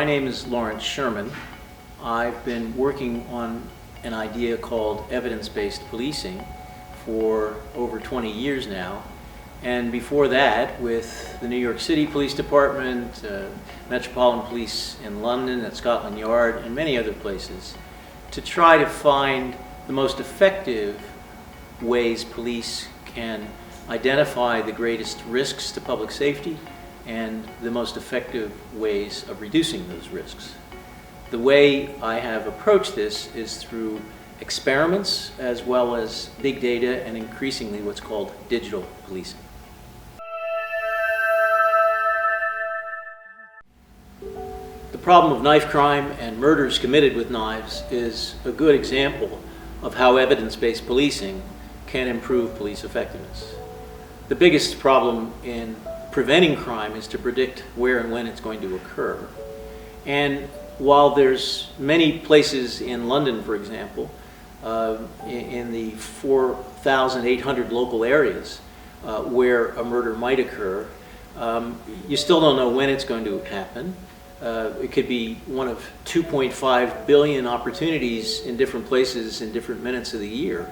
My name is Lawrence Sherman. I've been working on an idea called evidence-based policing for over 20 years now. And before that, with the New York City Police Department, Metropolitan Police in London, at Scotland Yard, and many other places, to try to find the most effective ways police can identify the greatest risks to public safety and the most effective ways of reducing those risks. The way I have approached this is through experiments as well as big data and increasingly what's called digital policing. The problem of knife crime and murders committed with knives is a good example of how evidence-based policing can improve police effectiveness. The biggest problem in preventing crime is to predict where and when it's going to occur. And while there's many places in London, for example, in the 4,800 local areas where a murder might occur, you still don't know when it's going to happen. It could be one of 2.5 billion opportunities in different places in different minutes of the year.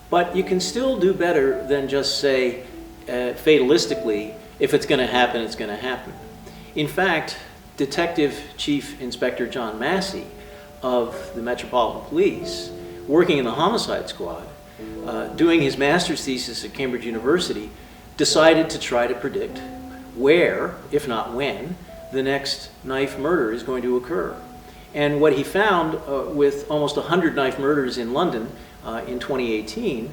But you can still do better than just say fatalistically, if it's going to happen, it's going to happen. In fact, Detective Chief Inspector John Massey of the Metropolitan Police, working in the homicide squad, doing his master's thesis at Cambridge University, decided to try to predict where, if not when, the next knife murder is going to occur. And what he found with almost 100 knife murders in London in 2018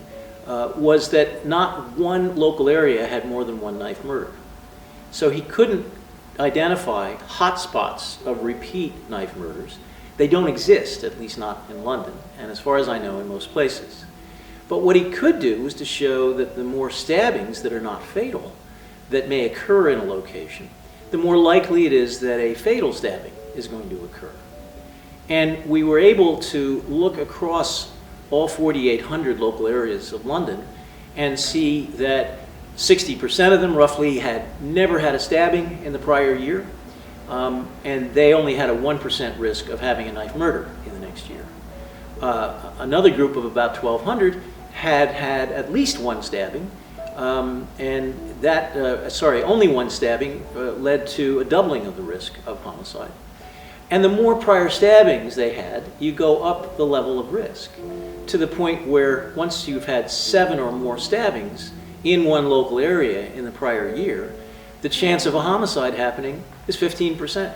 was that not one local area had more than one knife murder. So he couldn't identify hotspots of repeat knife murders. They don't exist, at least not in London, and as far as I know, in most places. But what he could do was to show that the more stabbings that are not fatal that may occur in a location, the more likely it is that a fatal stabbing is going to occur. And we were able to look across all 4,800 local areas of London and see that 60% of them roughly had never had a stabbing in the prior year, and they only had a 1% risk of having a knife murder in the next year. Another group of about 1,200 had had at least one stabbing, and that, only one stabbing led to a doubling of the risk of homicide. And the more prior stabbings they had, you go up the level of risk to the point where once you've had 7 or more stabbings in one local area in the prior year, the chance of a homicide happening is 15%.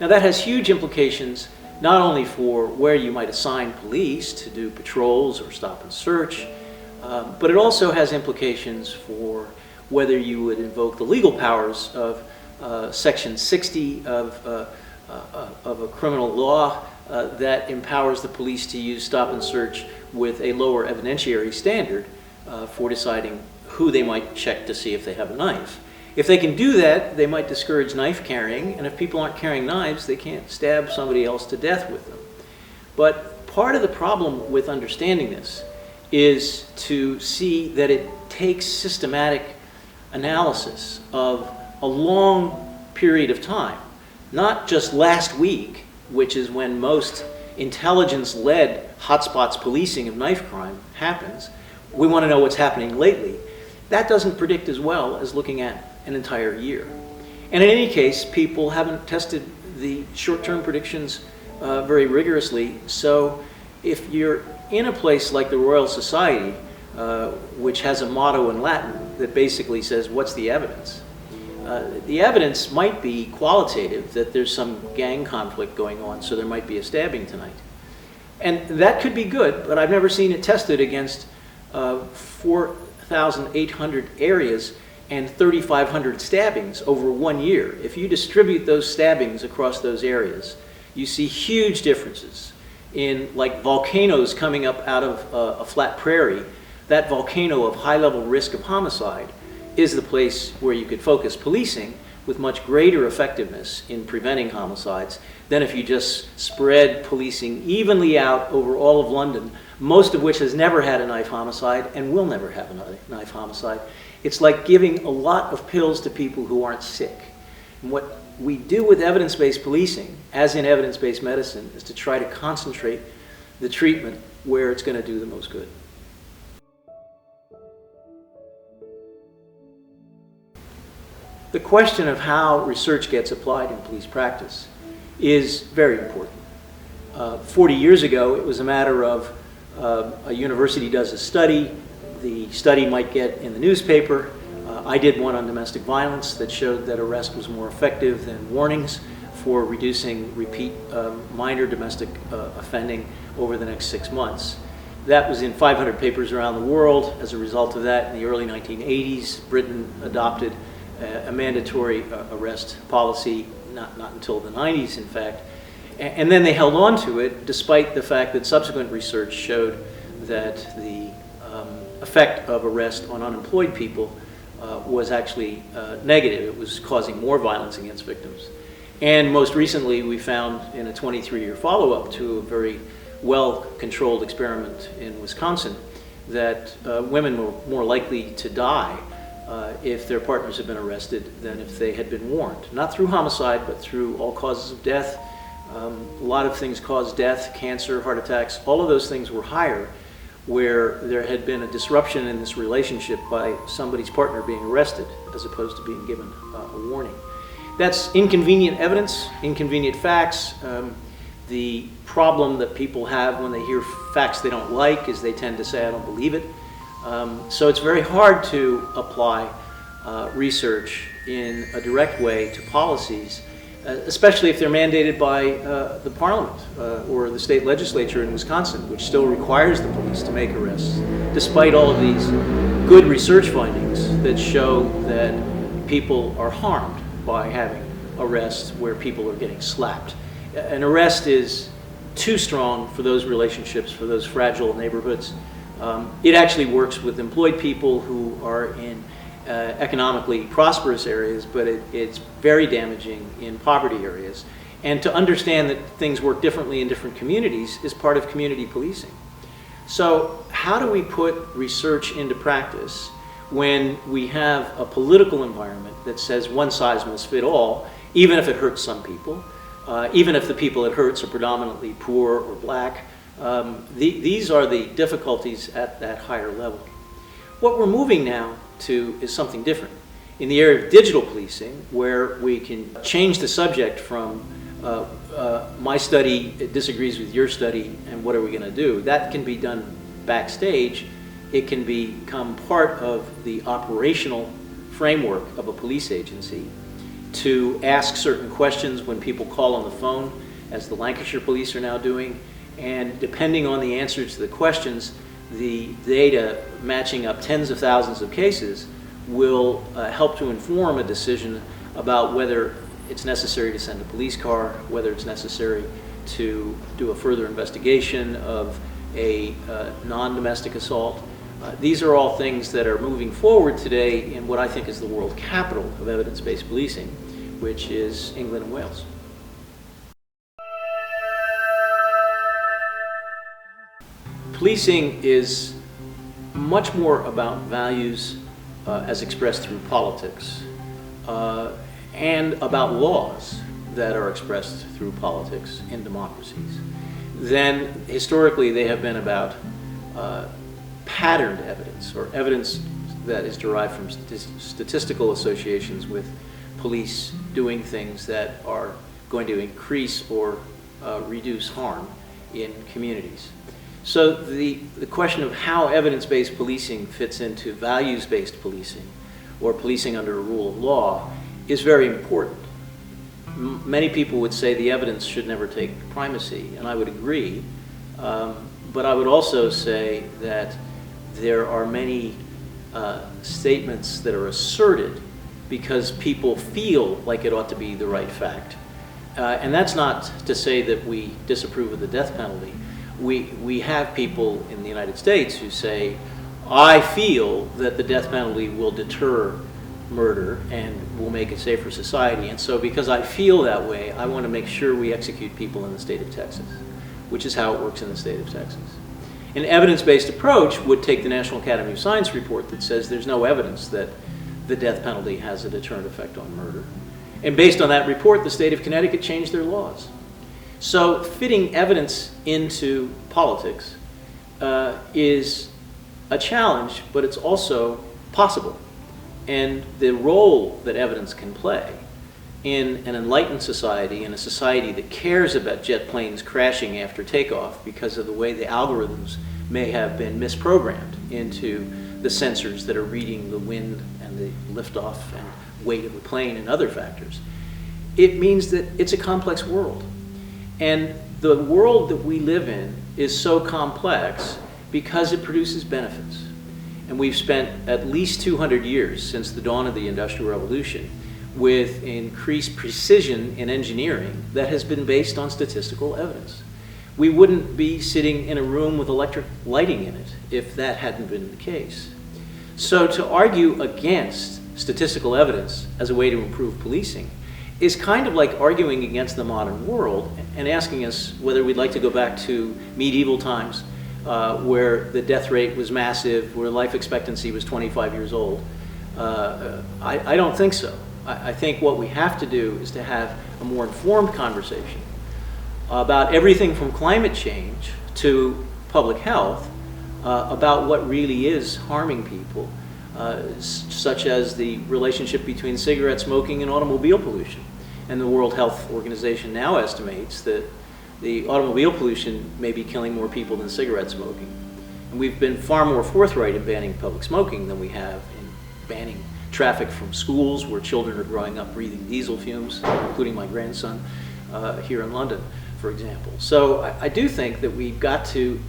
Now that has huge implications not only for where you might assign police to do patrols or stop and search, but it also has implications for whether you would invoke the legal powers of Section 60 of a criminal law that empowers the police to use stop and search with a lower evidentiary standard for deciding who they might check to see if they have a knife. If they can do that, they might discourage knife carrying, and if people aren't carrying knives, they can't stab somebody else to death with them. But part of the problem with understanding this is to see that it takes systematic analysis of a long period of time, not just last week, which is when most intelligence-led hotspots policing of knife crime happens. We want to know what's happening lately. That doesn't predict as well as looking at an entire year. And in any case, people haven't tested the short-term predictions very rigorously. So if you're in a place like the Royal Society, which has a motto in Latin that basically says, what's the evidence? The evidence might be qualitative, that there's some gang conflict going on, so there might be a stabbing tonight. And that could be good, but I've never seen it tested against 4,800 areas and 3,500 stabbings over 1 year. If you distribute those stabbings across those areas, you see huge differences in, like, volcanoes coming up out of a flat prairie. That volcano of high-level risk of homicide is the place where you could focus policing with much greater effectiveness in preventing homicides than if you just spread policing evenly out over all of London, most of which has never had a knife homicide and will never have a knife homicide. It's like giving a lot of pills to people who aren't sick. And what we do with evidence-based policing, as in evidence-based medicine, is to try to concentrate the treatment where it's going to do the most good. The question of how research gets applied in police practice is very important. 40 years ago, it was a matter of a university does a study, the study might get in the newspaper. I did one on domestic violence that showed that arrest was more effective than warnings for reducing repeat minor domestic offending over the next 6 months. That was in 500 papers around the world. As a result of that, in the early 1980s, Britain adopted a mandatory arrest policy, not until the 90s, in fact. And then they held on to it, despite the fact that subsequent research showed that the effect of arrest on unemployed people was actually negative. It was causing more violence against victims. And most recently, we found in a 23-year follow-up to a very well-controlled experiment in Wisconsin that women were more likely to die if their partners had been arrested than if they had been warned. Not through homicide, but through all causes of death. A lot of things cause death, cancer, heart attacks. All of those things were higher where there had been a disruption in this relationship by somebody's partner being arrested as opposed to being given a warning. That's inconvenient evidence, inconvenient facts. The problem that people have when they hear facts they don't like is they tend to say, I don't believe it. So it's very hard to apply research in a direct way to policies, especially if they're mandated by the parliament or the state legislature in Wisconsin, which still requires the police to make arrests, despite all of these good research findings that show that people are harmed by having arrests where people are getting slapped. An arrest is too strong for those relationships, for those fragile neighborhoods. It actually works with employed people who are in economically prosperous areas, but it's very damaging in poverty areas. And to understand that things work differently in different communities is part of community policing. So how do we put research into practice when we have a political environment that says one size must fit all, even if it hurts some people, even if the people it hurts are predominantly poor or black? These are the difficulties at that higher level. What we're moving now to is something different. In the area of digital policing, where we can change the subject from my study disagrees with your study and what are we going to do, that can be done backstage. It can become part of the operational framework of a police agency to ask certain questions when people call on the phone, as the Lancashire police are now doing, and depending on the answers to the questions, the data matching up tens of thousands of cases will help to inform a decision about whether it's necessary to send a police car, whether it's necessary to do a further investigation of a non-domestic assault. These are all things that are moving forward today in what I think is the world capital of evidence-based policing, which is England and Wales. Policing is much more about values as expressed through politics and about laws that are expressed through politics in democracies than historically they have been about patterned evidence or evidence that is derived from statistical associations with police doing things that are going to increase or reduce harm in communities. So the question of how evidence-based policing fits into values-based policing or policing under a rule of law is very important. Many people would say the evidence should never take primacy, and I would agree, but I would also say that there are many statements that are asserted because people feel like it ought to be the right fact. And that's not to say that we disapprove of the death penalty. We have people in the United States who say, I feel that the death penalty will deter murder and will make a safer society. And so because I feel that way, I want to make sure we execute people in the state of Texas, which is how it works in the state of Texas. An evidence-based approach would take the National Academy of Science report that says there's no evidence that the death penalty has a deterrent effect on murder, And based on that report, the state of Connecticut changed their laws. So fitting evidence into politics is a challenge, but it's also possible. And the role that evidence can play in an enlightened society, in a society that cares about jet planes crashing after takeoff because of the way the algorithms may have been misprogrammed into the sensors that are reading the wind and the liftoff and weight of the plane and other factors, it means that it's a complex world. And the world that we live in is so complex because it produces benefits. And we've spent at least 200 years since the dawn of the Industrial Revolution with increased precision in engineering that has been based on statistical evidence. We wouldn't be sitting in a room with electric lighting in it if that hadn't been the case. So to argue against statistical evidence as a way to improve policing is kind of like arguing against the modern world and asking us whether we'd like to go back to medieval times where the death rate was massive, where life expectancy was 25 years old. I don't think so. I think what we have to do is to have a more informed conversation about everything from climate change to public health, about what really is harming people, such as the relationship between cigarette smoking and automobile pollution. And the World Health Organization now estimates that the automobile pollution may be killing more people than cigarette smoking. And we've been far more forthright in banning public smoking than we have in banning traffic from schools where children are growing up breathing diesel fumes, including my grandson here in London, for example. So I do think that we've got to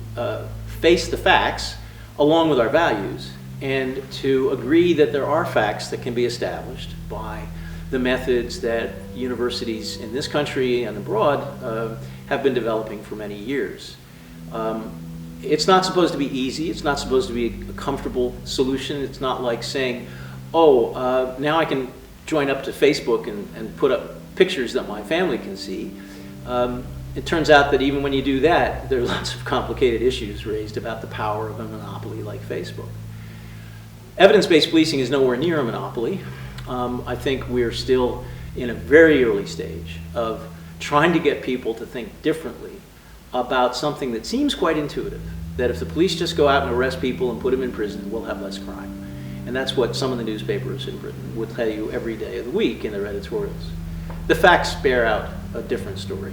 face the facts along with our values and to agree that there are facts that can be established by the methods that universities in this country and abroad have been developing for many years. It's not supposed to be easy. It's not supposed to be a comfortable solution. It's not like saying, oh, now I can join up to Facebook and put up pictures that my family can see. It turns out that even when you do that, there are lots of complicated issues raised about the power of a monopoly like Facebook. Evidence-based policing is nowhere near a monopoly. I think we're still in a very early stage of trying to get people to think differently about something that seems quite intuitive, that if the police just go out and arrest people and put them in prison, we'll have less crime. And that's what some of the newspapers in Britain will tell you every day of the week in their editorials. The facts bear out a different story.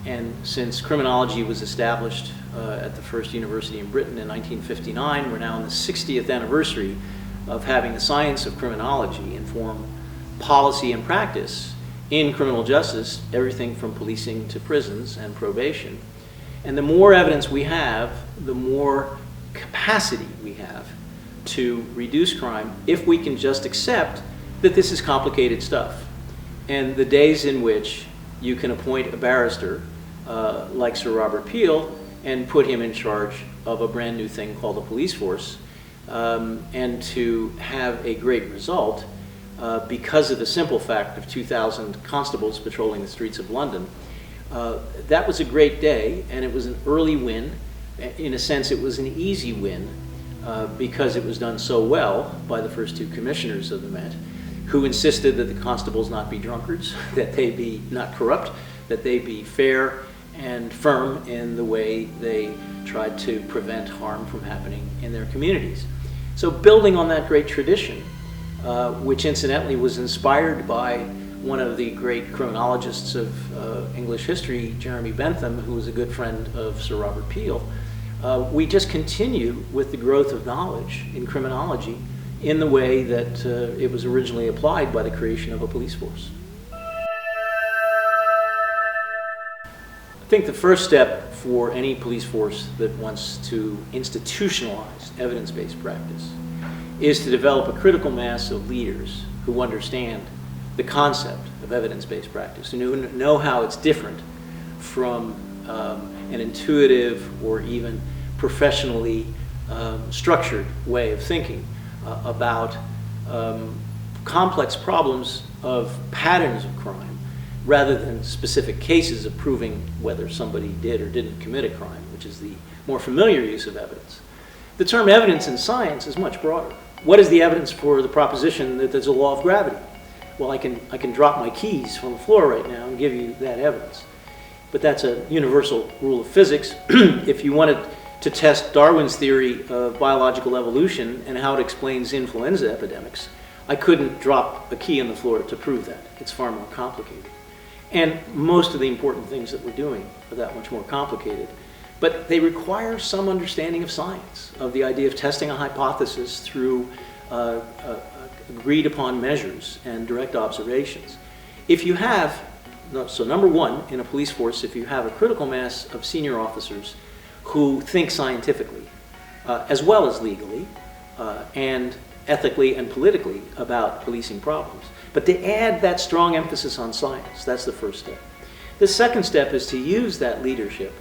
And since criminology was established at the first university in Britain in 1959, we're now in the 60th anniversary of having the science of criminology inform policy and practice in criminal justice, everything from policing to prisons and probation. And the more evidence we have, the more capacity we have to reduce crime if we can just accept that this is complicated stuff. And the days in which you can appoint a barrister like Sir Robert Peel and put him in charge of a brand new thing called the police force and to have a great result because of the simple fact of 2,000 constables patrolling the streets of London. That was a great day, and it was an early win. In a sense, it was an easy win because it was done so well by the first two commissioners of the Met, who insisted that the constables not be drunkards, that they be not corrupt, that they be fair and firm in the way they tried to prevent harm from happening in their communities. So building on that great tradition, which incidentally was inspired by one of the great criminologists of English history, Jeremy Bentham, who was a good friend of Sir Robert Peel, we just continue with the growth of knowledge in criminology in the way that it was originally applied by the creation of a police force. I think the first step for any police force that wants to institutionalize evidence-based practice is to develop a critical mass of leaders who understand the concept of evidence-based practice, who know how it's different from an intuitive or even professionally structured way of thinking about complex problems of patterns of crime rather than specific cases of proving whether somebody did or didn't commit a crime, which is the more familiar use of evidence. The term evidence in science is much broader. What is the evidence for the proposition that there's a law of gravity? well, I can drop my keys from the floor right now and give you that evidence. But that's a universal rule of physics. If you wanted to test Darwin's theory of biological evolution and how it explains influenza epidemics, I couldn't drop a key on the floor to prove that. It's far more complicated. And most of the important things that we're doing are that much more complicated. But they require some understanding of science, of the idea of testing a hypothesis through agreed upon measures and direct observations. If you have, so number one, in a police force, if you have a critical mass of senior officers who think scientifically, as well as legally, and ethically and politically about policing problems, but to add that strong emphasis on science, that's the first step. The second step is to use that leadership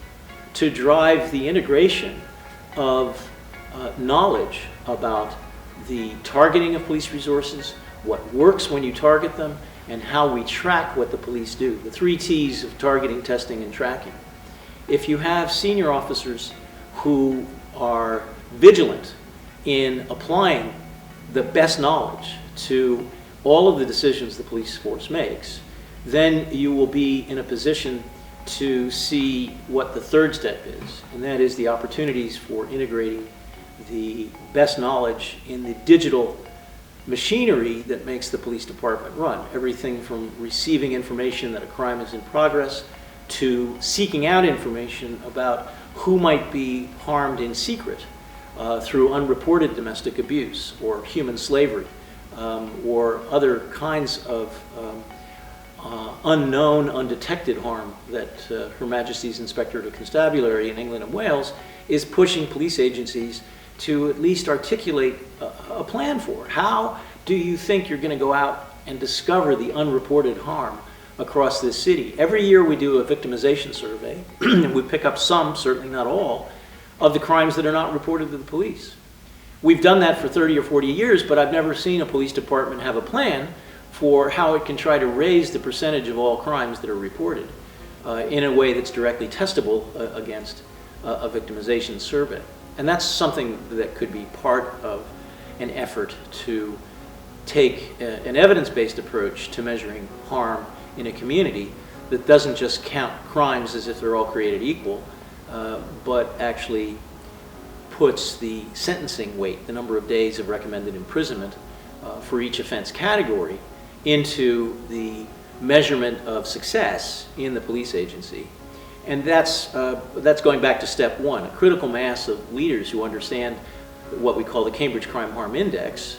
to drive the integration of knowledge about the targeting of police resources, what works when you target them, and how we track what the police do. The 3 T's of targeting, testing, and tracking. If you have senior officers who are vigilant in applying the best knowledge to all of the decisions the police force makes, then you will be in a position to see what the third step is, and that is the opportunities for integrating the best knowledge in the digital machinery that makes the police department run. Everything from receiving information that a crime is in progress to seeking out information about who might be harmed in secret through unreported domestic abuse or human slavery or other kinds of unknown, undetected harm that Her Majesty's Inspector of Constabulary in England and Wales is pushing police agencies to at least articulate a plan for. How do you think you're going to go out and discover the unreported harm across this city? Every year we do a victimization survey, and we pick up some, certainly not all, of the crimes that are not reported to the police. We've done that for 30 or 40 years, but I've never seen a police department have a plan for how it can try to raise the percentage of all crimes that are reported in a way that's directly testable against a victimization survey. And that's something that could be part of an effort to take an evidence-based approach to measuring harm in a community that doesn't just count crimes as if they're all created equal, but actually puts the sentencing weight, the number of days of recommended imprisonment for each offense category, into the measurement of success in the police agency. And that's going back to step one. A critical mass of leaders who understand what we call the Cambridge Crime Harm Index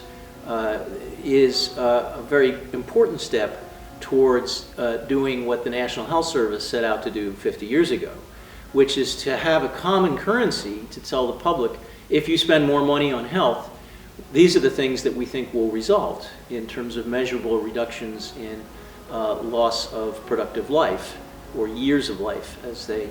is a very important step towards doing what the National Health Service set out to do 50 years ago, which is to have a common currency to tell the public, if you spend more money on health, these are the things that we think will result in terms of measurable reductions in loss of productive life, or years of life, as they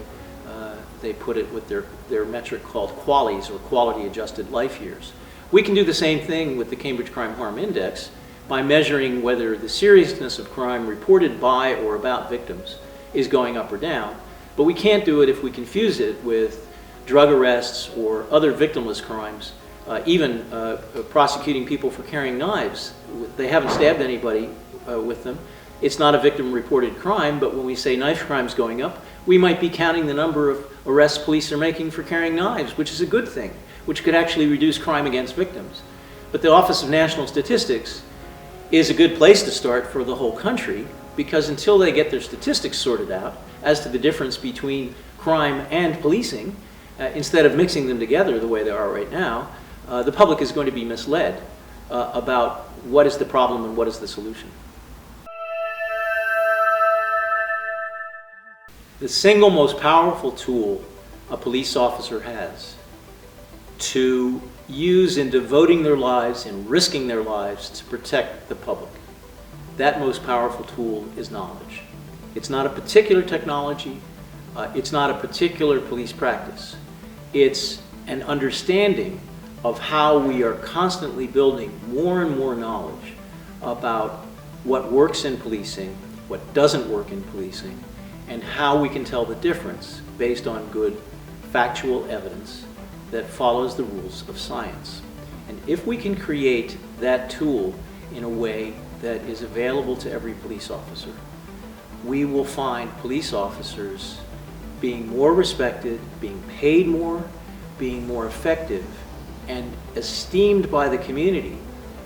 put it with their metric called QALYs, or quality adjusted life years. We can do the same thing with the Cambridge Crime Harm Index by measuring whether the seriousness of crime reported by or about victims is going up or down, but we can't do it if we confuse it with drug arrests or other victimless crimes, even prosecuting people for carrying knives. They haven't stabbed anybody with them. It's not a victim-reported crime, but when we say knife crime's going up, we might be counting the number of arrests police are making for carrying knives, which is a good thing, which could actually reduce crime against victims. But the Office of National Statistics is a good place to start for the whole country, because until they get their statistics sorted out as to the difference between crime and policing, instead of mixing them together the way they are right now, the public is going to be misled about what is the problem and what is the solution. The single most powerful tool a police officer has to use in devoting their lives and risking their lives to protect the public, that most powerful tool is knowledge. It's not a particular technology. It's not a particular police practice. It's an understanding of how we are constantly building more and more knowledge about what works in policing, what doesn't work in policing, and how we can tell the difference based on good factual evidence that follows the rules of science. And if we can create that tool in a way that is available to every police officer, we will find police officers being more respected, being paid more, being more effective, and esteemed by the community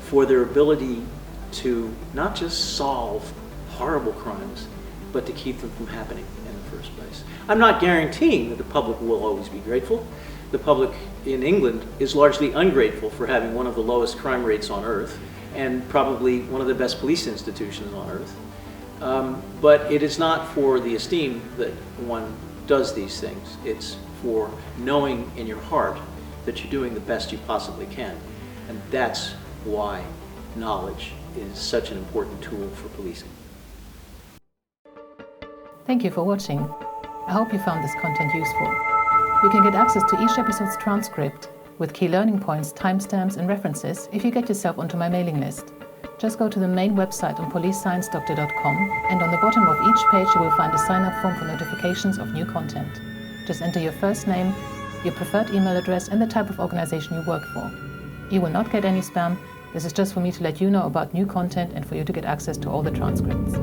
for their ability to not just solve horrible crimes, but to keep them from happening in the first place. I'm not guaranteeing that the public will always be grateful. The public in England is largely ungrateful for having one of the lowest crime rates on earth and probably one of the best police institutions on earth. But it is not for the esteem that one does these things. It's for knowing in your heart that you're doing the best you possibly can. And that's why knowledge is such an important tool for policing. Thank you for watching. I hope you found this content useful. You can get access to each episode's transcript with key learning points, timestamps and references if you get yourself onto my mailing list. Just go to the main website on policesciencedoctor.com, and on the bottom of each page you will find a sign-up form for notifications of new content. Just enter your first name, your preferred email address and the type of organization you work for. You will not get any spam. This is just for me to let you know about new content and for you to get access to all the transcripts.